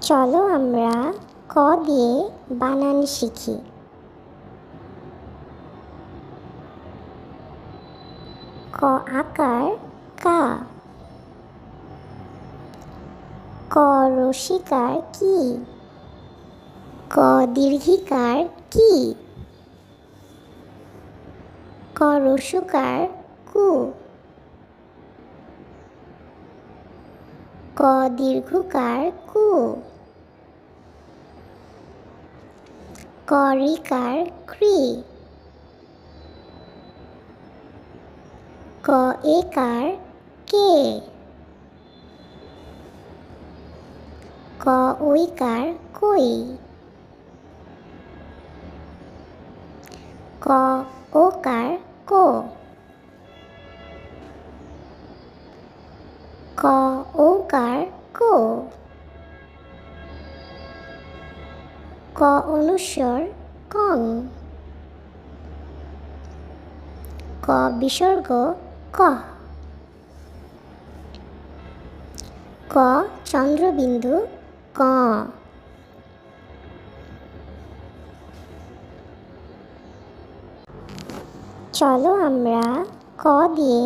চলো আমরা ক দিয়ে বানান শিখি। ক আকার কা। ক রসিকার কি। ক দীর্ঘিকার কি। ক রসুকার কু। ক দীর্ঘকার কু। ক রিকার ক্রি। ক একার কে। ক ঐকার কই। ক ওকার কো। ক ঔকার কো। ক অনুস্বর কং। ক বিসর্গ কহ। ক চন্দ্রবিন্দু ক। চলো আমরা ক দিয়ে